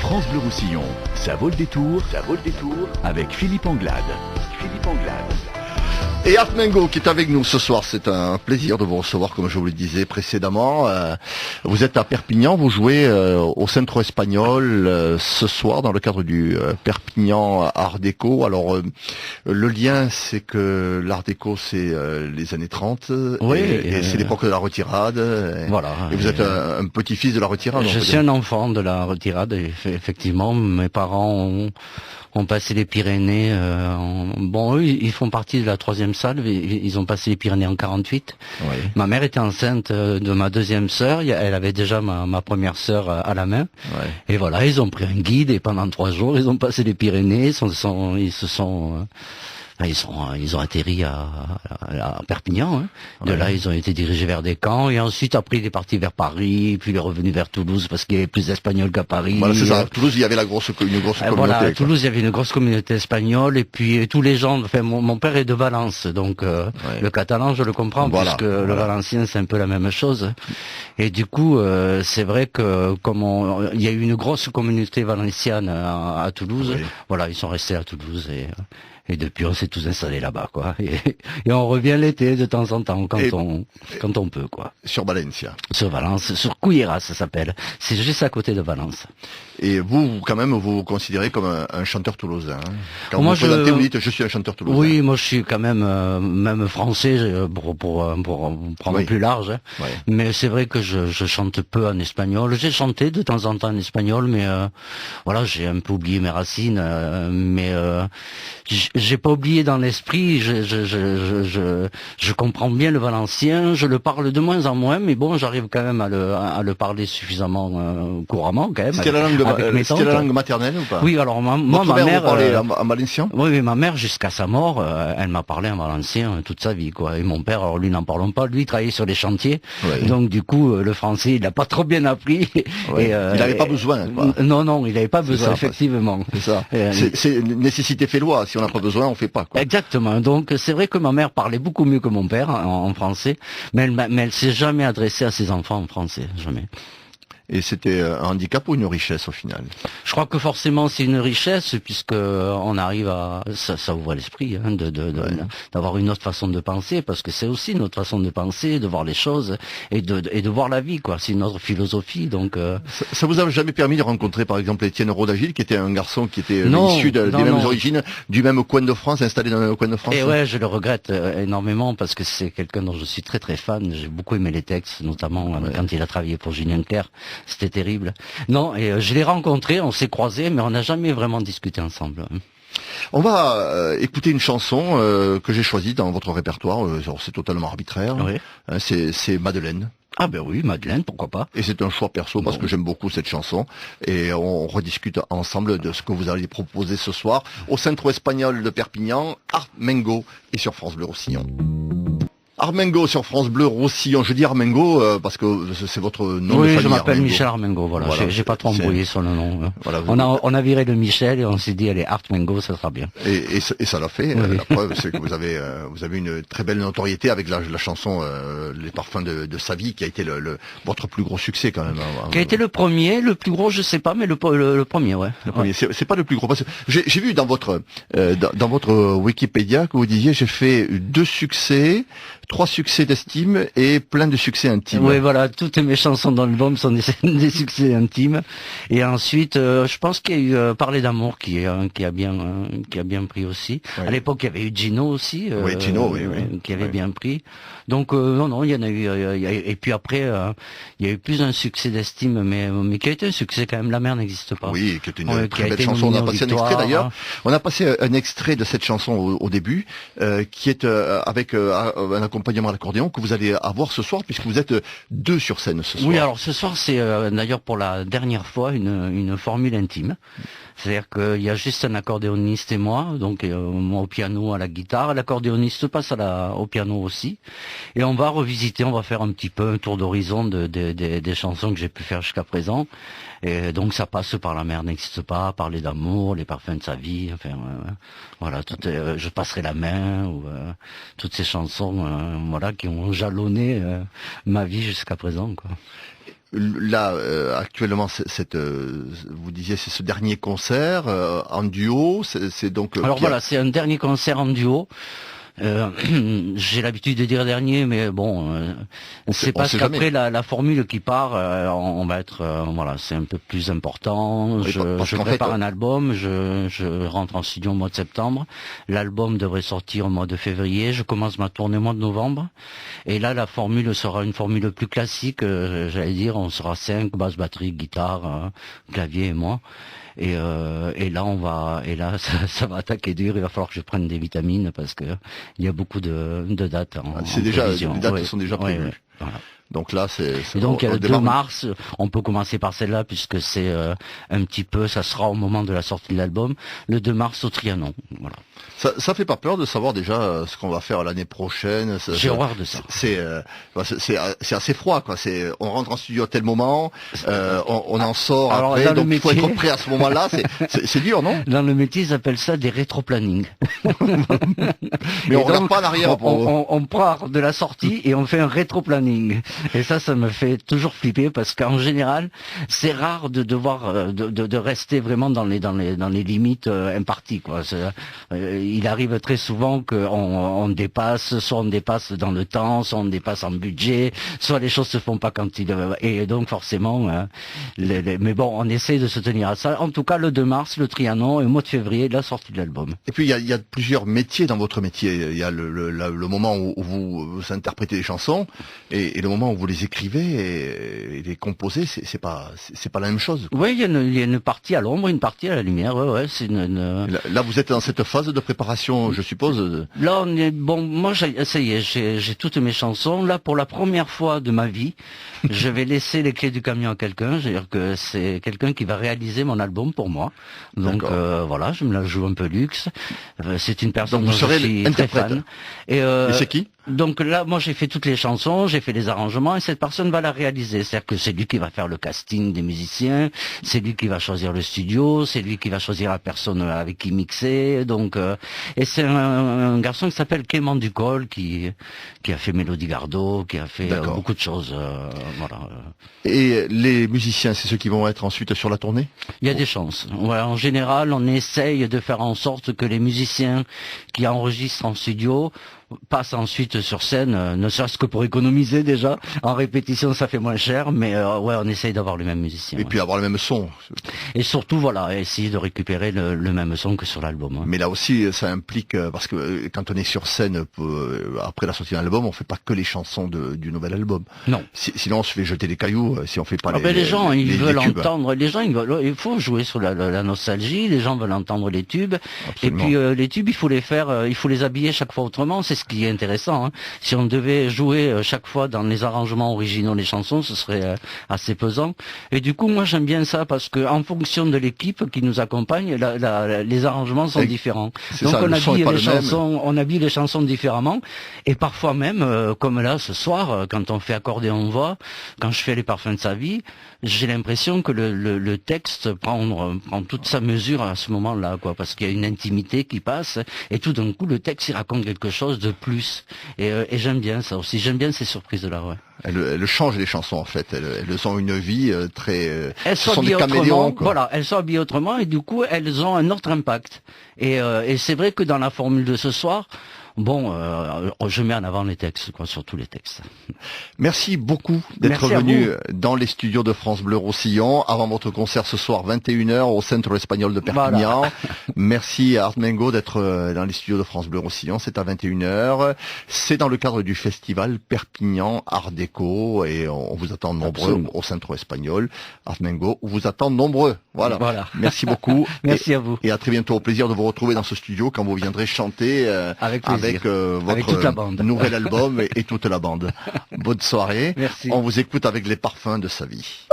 France Bleu Roussillon, ça vaut le détour, avec Philippe Anglade. Et Art Mengo qui est avec nous ce soir, c'est un plaisir de vous recevoir comme je vous le disais précédemment. Vous êtes à Perpignan, vous jouez au Centro Espagnol ce soir dans le cadre du Perpignan Art Déco. Alors le lien c'est que l'Art Déco c'est les années 30 oui, et c'est l'époque de la retirade. Voilà. Et vous êtes un petit-fils de la retirade. Je suis un enfant de la retirade, effectivement. Mes parents ont passé les Pyrénées. Bon, eux, ils font partie de la 3e salve. Ils ont passé les Pyrénées en 48. Oui. Ma mère était enceinte de ma 2e sœur. Elle avait déjà ma première sœur à la main. Ouais. Et voilà, ils ont pris un guide et pendant 3 jours, ils ont passé les Pyrénées. Ils ont atterri à Perpignan. Hein. De là, ils ont été dirigés vers des camps. Et ensuite, après, il est parti vers Paris. Puis il est revenu vers Toulouse parce qu'il y avait plus d'Espagnols qu'à Paris. Voilà, c'est ça. À Toulouse, il y avait une grosse communauté. Voilà, à Toulouse, il y avait une grosse communauté espagnole. Et puis, tous les gens... Enfin, mon père est de Valence. Donc, le catalan, je le comprends. Voilà, puisque le valencien, c'est un peu la même chose. Et du coup, c'est vrai que il y a eu une grosse communauté valenciane à Toulouse. Oui. Voilà, ils sont restés à Toulouse et depuis, on s'est tous installés là-bas, quoi. Et on revient l'été de temps en temps, quand on peut, quoi. Sur Valencia. Sur Valence, sur Cuilleras, ça s'appelle. C'est juste à côté de Valence. Et vous, quand même, vous vous considérez comme un chanteur toulousain. Hein. Quand moi, vous présentez, vous dites, je suis un chanteur toulousain. Oui, moi, je suis quand même, même français, pour prendre plus large. Hein. Oui. Mais c'est vrai que je chante peu en espagnol. J'ai chanté de temps en temps en espagnol, mais voilà, j'ai un peu oublié mes racines. Mais j'ai pas oublié dans l'esprit. Je comprends bien le valencien. Je le parle de moins en moins, mais bon, j'arrive quand même à le parler suffisamment couramment, quand même. C'était la langue maternelle ou pas? Oui, alors moi, ma mère parlait en valencien. Oui, ma mère jusqu'à sa mort, elle m'a parlé en valencien toute sa vie, quoi. Et mon père, alors lui, n'en parlons pas. Lui, il travaillait sur les chantiers, donc du coup, le français, il n'a pas trop bien appris. Oui. Et, il n'avait pas besoin, quoi. Non, il n'avait pas besoin, effectivement. C'est ça. C'est nécessité fait loi. Si on n'a pas besoin, on fait pas, quoi. Exactement. Donc c'est vrai que ma mère parlait beaucoup mieux que mon père en français, mais elle s'est jamais adressée à ses enfants en français, jamais. Et c'était un handicap ou une richesse au final? Je crois que forcément c'est une richesse puisque on arrive à ça ouvre l'esprit hein, d'avoir une autre façon de penser parce que c'est aussi notre façon de penser, de voir les choses et de voir la vie quoi. C'est notre philosophie donc. Ça vous a jamais permis de rencontrer par exemple Étienne Rodagil qui était un garçon qui était issu des mêmes origines, du même coin de France, installé dans le même coin de France? Et ouais, je le regrette énormément parce que c'est quelqu'un dont je suis très très fan. J'ai beaucoup aimé les textes, notamment quand il a travaillé pour Julien Clerc. C'était terrible. Non, et je l'ai rencontré, on s'est croisés, mais on n'a jamais vraiment discuté ensemble. On va écouter une chanson que j'ai choisie dans votre répertoire. C'est totalement arbitraire. Oui. C'est Madeleine. Ah ben oui, Madeleine, pourquoi pas. Et c'est un choix perso parce que j'aime beaucoup cette chanson. Et on rediscute ensemble de ce que vous allez proposer ce soir au Centro Espagnol de Perpignan, Art Mengo et sur France Bleu Roussillon. Armengo sur France Bleu Roussillon. Je dis Armengo parce que c'est votre nom de famille. Oui, je m'appelle Michel Armengo. Voilà. J'ai pas trop embrouillé sur le nom. Voilà, on a viré le Michel et on s'est dit allez Armengo, ça sera bien. Et ça l'a fait. Oui. La preuve, c'est que vous avez une très belle notoriété avec la chanson Les Parfums de sa vie, qui a été votre plus gros succès quand même. Qui a été le premier, le plus gros, je sais pas, mais le premier, ouais. Le premier, c'est pas le plus gros parce que j'ai vu dans votre Wikipédia que vous disiez j'ai fait 2 succès. 3 succès d'estime et plein de succès intimes. Oui, voilà, toutes mes chansons dans l'album sont des succès intimes. Et ensuite, je pense qu'il y a eu Parler d'amour qui a bien pris aussi. Oui. À l'époque, il y avait eu Gino aussi, Gino, qui avait bien pris. Donc non, il y en a eu. Et puis après, il y a eu plus un succès d'estime, mais qui a été un succès quand même. La mer n'existe pas. Oui, qui est une très belle chanson. On a passé un extrait d'ailleurs. On a passé un extrait de cette chanson au début, qui est avec un accompagnement à l'accordéon que vous allez avoir ce soir puisque vous êtes 2 sur scène ce soir. Oui, alors ce soir c'est d'ailleurs pour la dernière fois une formule intime. C'est-à-dire qu'il y a juste un accordéoniste et moi, donc moi au piano, à la guitare, l'accordéoniste passe au piano aussi, et on va revisiter, on va faire un petit peu un tour d'horizon des chansons que j'ai pu faire jusqu'à présent, et donc ça passe par La mer n'existe pas, Parler d'amour, Les parfums de sa vie, enfin voilà, Je passerai la main, ou toutes ces chansons voilà qui ont jalonné ma vie jusqu'à présent, quoi. là, actuellement, vous disiez, c'est ce dernier concert en duo. C'est donc. Alors voilà, c'est un dernier concert en duo. J'ai l'habitude de dire dernier, mais bon, c'est parce qu'après la formule qui part, on va être, voilà, c'est un peu plus important. Oui, je prépare un album, je rentre en studio au mois de septembre. L'album devrait sortir au mois de février. Je commence ma tournée au mois de novembre. Et là, la formule sera une formule plus classique. J'allais dire, on sera 5, basse, batterie, guitare, clavier et moi. Et là, ça va attaquer dur. Il va falloir que je prenne des vitamines parce que il y a beaucoup de dates. Les dates sont déjà prévues. Ouais, voilà. Donc là, et donc il y a le 2 mars, on peut commencer par celle-là puisque c'est un petit peu, ça sera au moment de la sortie de l'album, le 2 mars au Trianon. Voilà. Ça fait pas peur de savoir déjà ce qu'on va faire l'année prochaine. J'ai horreur de ça. C'est assez froid, quoi. On rentre en studio à tel moment, on en sort après, donc il faut être prêt à ce moment-là. C'est dur, non? Dans le métier, ils appellent ça des rétro-planning. Mais on regarde pas en arrière. On part de la sortie et on fait un rétro-planning. Et ça me fait toujours flipper parce qu'en général, c'est rare de devoir de rester vraiment dans les limites imparties, quoi. Il arrive très souvent qu'on dépasse, soit on dépasse dans le temps, soit on dépasse en budget, soit les choses se font pas quand et donc forcément, mais bon, on essaie de se tenir à ça. En tout cas, le 2 mars, le Trianon, et au mois de février, la sortie de l'album. Et puis il y a plusieurs métiers dans votre métier. Il y a le moment où vous interprétez les chansons et le moment où vous les écrivez et les composez. C'est pas la même chose. Oui, il y a une partie à l'ombre, une partie à la lumière. Ouais, c'est Là, vous êtes dans cette phase de préparation, je suppose. Là, on est bon. Moi, ça y est, j'ai toutes mes chansons. Là, pour la première fois de ma vie, je vais laisser les clés du camion à quelqu'un. C'est-à-dire que c'est quelqu'un qui va réaliser mon album pour moi. Donc voilà, je me la joue un peu luxe. C'est une personne dont je suis très fan. Et c'est qui? Donc là, moi, j'ai fait toutes les chansons, j'ai fait les arrangements, et cette personne va la réaliser. C'est-à-dire que c'est lui qui va faire le casting des musiciens, c'est lui qui va choisir le studio, c'est lui qui va choisir la personne avec qui mixer. Donc, et c'est un garçon qui s'appelle Clément Ducol, qui a fait Mélodie Gardot, qui a fait beaucoup de choses. Voilà. Et les musiciens, c'est ceux qui vont être ensuite sur la tournée? Il y a des chances. Ouais, en général, on essaye de faire en sorte que les musiciens qui enregistrent en studio passe ensuite sur scène, ne serait-ce que pour économiser déjà. En répétition, ça fait moins cher, mais ouais, on essaye d'avoir le même musicien. Et puis avoir le même son. Et surtout, voilà, essayer de récupérer le même son que sur l'album. Mais là aussi, ça implique, parce que quand on est sur scène, après la sortie d'un album, on fait pas que les chansons du nouvel album. Non. Sinon, on se fait jeter des cailloux si on fait pas les gens, ils veulent entendre. Les gens, il faut jouer sur la nostalgie. Les gens veulent entendre les tubes. Absolument. Et puis les tubes, il faut les faire, il faut les habiller chaque fois autrement. C'est ce qui est intéressant. Hein. Si on devait jouer chaque fois dans les arrangements originaux les chansons, ce serait assez pesant. Et du coup, moi, j'aime bien ça parce que en fonction de l'équipe qui nous accompagne, les arrangements sont différents. Donc ça, on habille les chansons différemment. Et parfois même, comme là ce soir, quand on fait accordéon-voix, quand je fais les parfums de sa vie, j'ai l'impression que le texte prend toute sa mesure à ce moment-là, quoi, parce qu'il y a une intimité qui passe, et tout d'un coup, le texte, il raconte quelque chose de plus. Et j'aime bien ça aussi. J'aime bien ces surprises-là, ouais. Elles changent les chansons, en fait. Elles ont une vie très... Elles sont habillées autrement, voilà. Elles sont habillées autrement, et du coup, elles ont un autre impact. Et c'est vrai que dans la formule de ce soir, bon, je mets en avant les textes, quoi, surtout les textes. Merci beaucoup d'être venu dans les studios de France Bleu Roussillon avant votre concert ce soir 21h au Centre Espagnol de Perpignan. Voilà. Merci à Artmengo d'être dans les studios de France Bleu Roussillon. C'est à 21h. C'est dans le cadre du festival Perpignan Art Déco et on vous attend nombreux au Centre Espagnol. Artmengo vous attend nombreux. Voilà. Merci beaucoup. Merci à vous. Et à très bientôt. Au plaisir de vous retrouver dans ce studio quand vous viendrez chanter avec votre nouvel album et toute la bande. Bonne soirée. Merci. On vous écoute avec les parfums de sa vie.